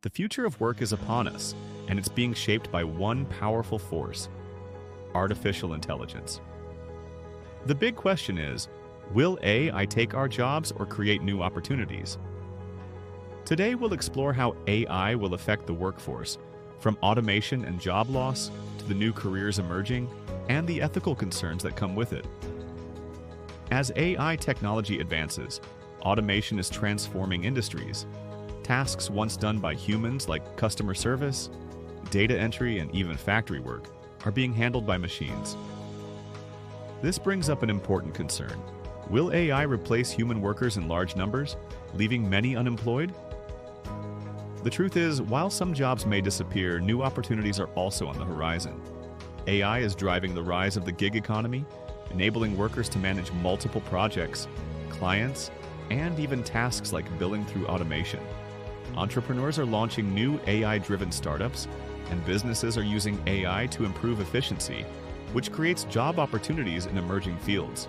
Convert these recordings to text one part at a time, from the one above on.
The future of work is upon us, and it's being shaped by one powerful force: artificial intelligence. The big question is, will AI take our jobs or create new opportunities? Today we'll explore how AI will affect the workforce, from automation and job loss to the new careers emerging and the ethical concerns that come with it. As AI technology advances, automation is transforming industries. Tasks once done by humans like customer service, data entry, and even factory work are being handled by machines. This brings up an important concern. Will AI replace human workers in large numbers, leaving many unemployed? The truth is, while some jobs may disappear, new opportunities are also on the horizon. AI is driving the rise of the gig economy, enabling workers to manage multiple projects, clients, and even tasks like billing through automation. Entrepreneurs are launching new AI-driven startups, and businesses are using AI to improve efficiency, which creates job opportunities in emerging fields.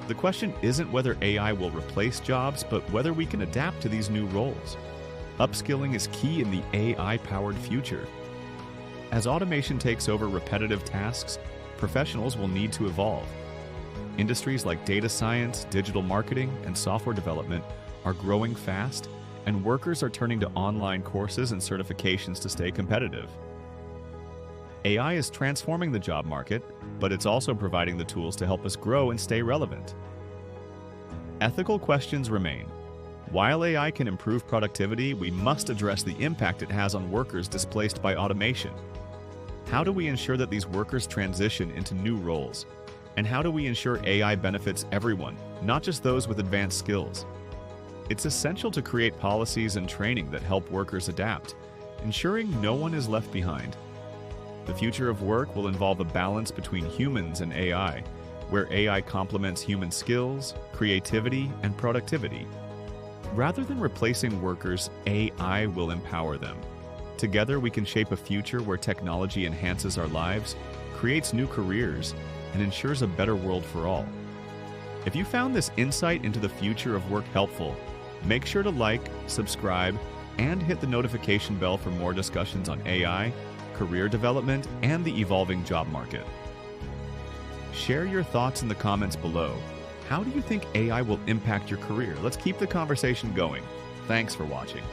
The question isn't whether AI will replace jobs, but whether we can adapt to these new roles. Upskilling is key in the AI-powered future. As automation takes over repetitive tasks, professionals will need to evolve. Industries like data science, digital marketing, and software development are growing fast, and workers are turning to online courses and certifications to stay competitive. AI is transforming the job market, but it's also providing the tools to help us grow and stay relevant. Ethical questions remain. While AI can improve productivity, we must address the impact it has on workers displaced by automation. How do we ensure that these workers transition into new roles? And how do we ensure AI benefits everyone, not just those with advanced skills? It's essential to create policies and training that help workers adapt, ensuring no one is left behind. The future of work will involve a balance between humans and AI, where AI complements human skills, creativity, and productivity. Rather than replacing workers, AI will empower them. Together, we can shape a future where technology enhances our lives, creates new careers, and ensures a better world for all. If you found this insight into the future of work helpful, make sure to like, subscribe, and hit the notification bell for more discussions on AI, career development, and the evolving job market. Share your thoughts in the comments below. How do you think AI will impact your career? Let's keep the conversation going. Thanks for watching.